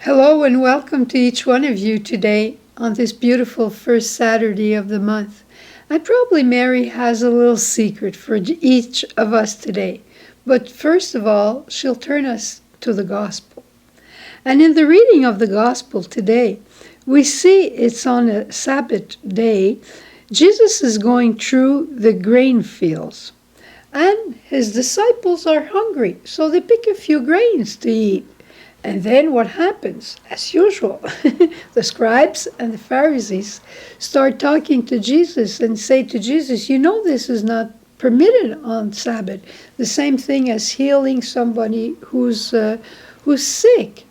Hello and welcome to each one of you today on this beautiful first Saturday of the month. And probably Mary has a little secret for each of us today. But first of all, she'll turn us to the gospel. And in the reading of the gospel today, we see it's on a Sabbath day. Jesus is going through the grain fields. And his disciples are hungry, so they pick a few grains to eat. And then what happens? As usual, the scribes and the Pharisees start talking to Jesus and say to Jesus, you know this is not permitted on Sabbath. The same thing as healing somebody who's sick.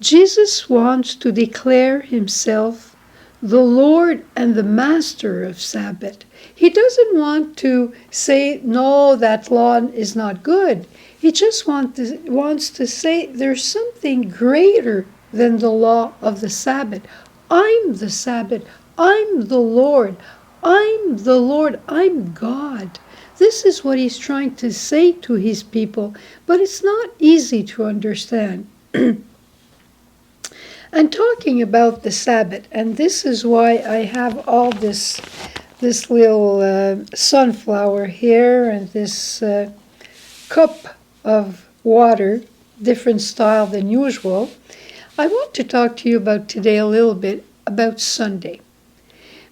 Jesus wants to declare himself the Lord and the Master of Sabbath. He doesn't want to say, no, that law is not good. He just wants to say there's something greater than the law of the Sabbath. I'm the Sabbath. I'm the Lord. I'm the Lord. I'm God. This is what he's trying to say to his people, but it's not easy to understand. And talking about the Sabbath, and this is why I have all this little sunflower here and this cup of water, different style than usual. I want to talk to you about today a little bit about Sunday.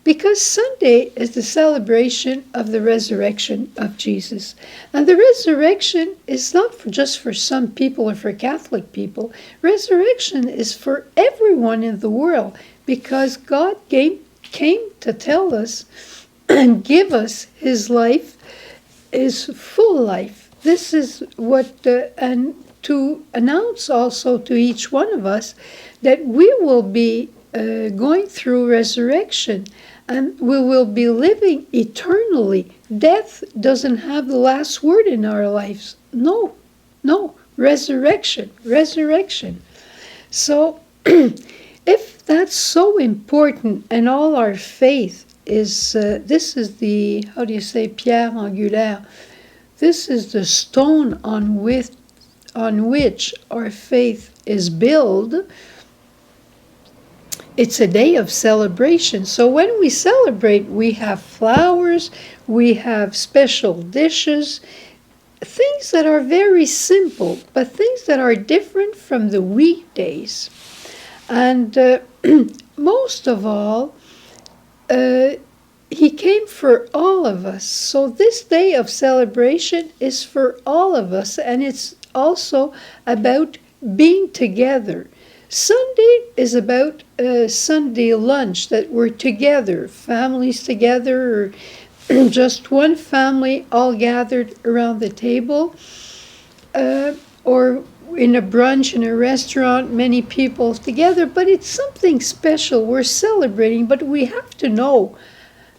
Because Sunday is the celebration of the resurrection of Jesus. And the resurrection is not just for some people or for Catholic people. Resurrection is for everyone in the world because God came to tell us and give us his life, his full life. This is what, and to announce also to each one of us that we will be going through resurrection and we will be living eternally. Death doesn't have the last word in our lives. No, resurrection. So if that's so important and all our faith is, this is the, how do you say, pierre angulaire. This is the stone on which our faith is built. It's a day of celebration. So when we celebrate, we have flowers, we have special dishes, things that are very simple, but things that are different from the weekdays. And most of all, he came for all of us. So this day of celebration is for all of us, and it's also about being together. Sunday is about Sunday lunch, that we're together, families together, or just one family all gathered around the table, or in a brunch in a restaurant, many people together, but it's something special. We're celebrating, but we have to know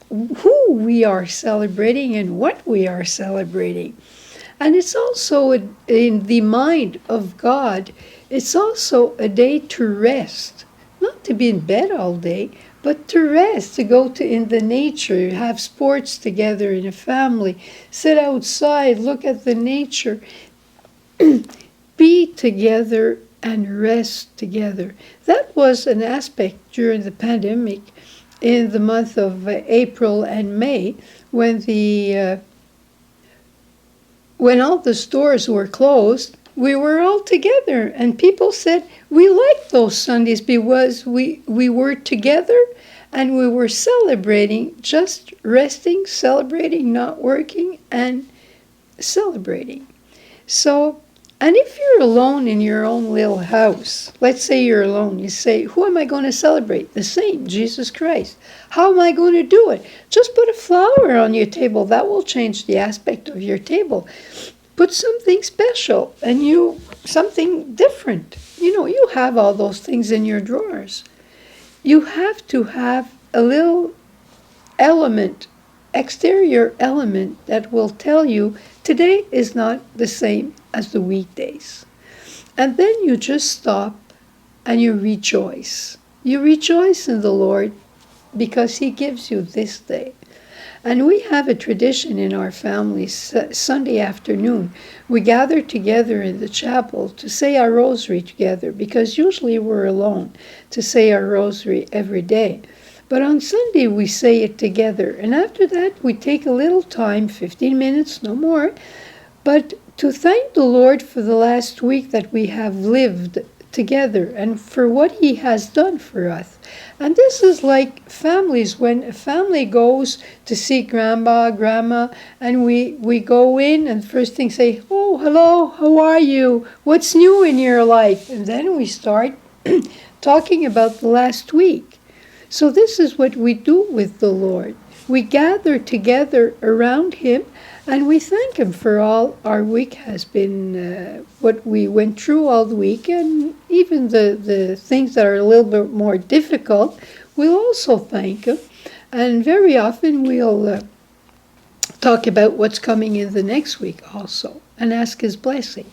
who we are celebrating and what we are celebrating. And it's also in the mind of God, it's also a day to rest, not to be in bed all day, but to rest, to go in the nature, have sports together in a family, sit outside, look at the nature, be together and rest together. That was an aspect during the pandemic in the month of April and May, when all the stores were closed. We were all together, and people said we liked those Sundays because we were together and we were celebrating, just resting, celebrating, not working, and celebrating. So, and if you're alone in your own little house, let's say you're alone, you say, who am I going to celebrate? The saint, Jesus Christ. How am I going to do it? Just put a flower on your table. That will change the aspect of your table. Put something special and something different. You have all those things in your drawers. You have to have a little element, exterior element, that will tell you today is not the same as the weekdays. And then you just stop and you rejoice. You rejoice in the Lord because he gives you this day. And we have a tradition in our family, Sunday afternoon. We gather together in the chapel to say our rosary together, because usually we're alone to say our rosary every day. But on Sunday, we say it together. And after that, we take a little time, 15 minutes, no more, but to thank the Lord for the last week that we have lived together and for what He has done for us. And this is like families, when a family goes to see grandma, grandma, and we go in and first thing say, "Oh, hello, how are you? What's new in your life?" And then we start talking about the last week. So this is what we do with the Lord. We gather together around Him and we thank Him for all our week has been, what we went through all the week, and even the things that are a little bit more difficult, we'll also thank Him. And very often we'll talk about what's coming in the next week also and ask His blessing.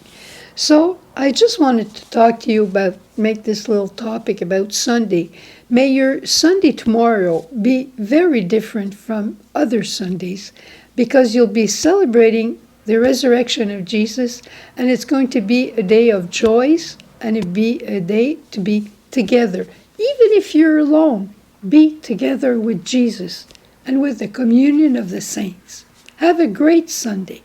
So I just wanted to talk to you about, make this little topic about Sunday. May your Sunday tomorrow be very different from other Sundays, because you'll be celebrating the resurrection of Jesus, and it's going to be a day of joys, and it'll be a day to be together. Even if you're alone, be together with Jesus and with the communion of the saints. Have a great Sunday.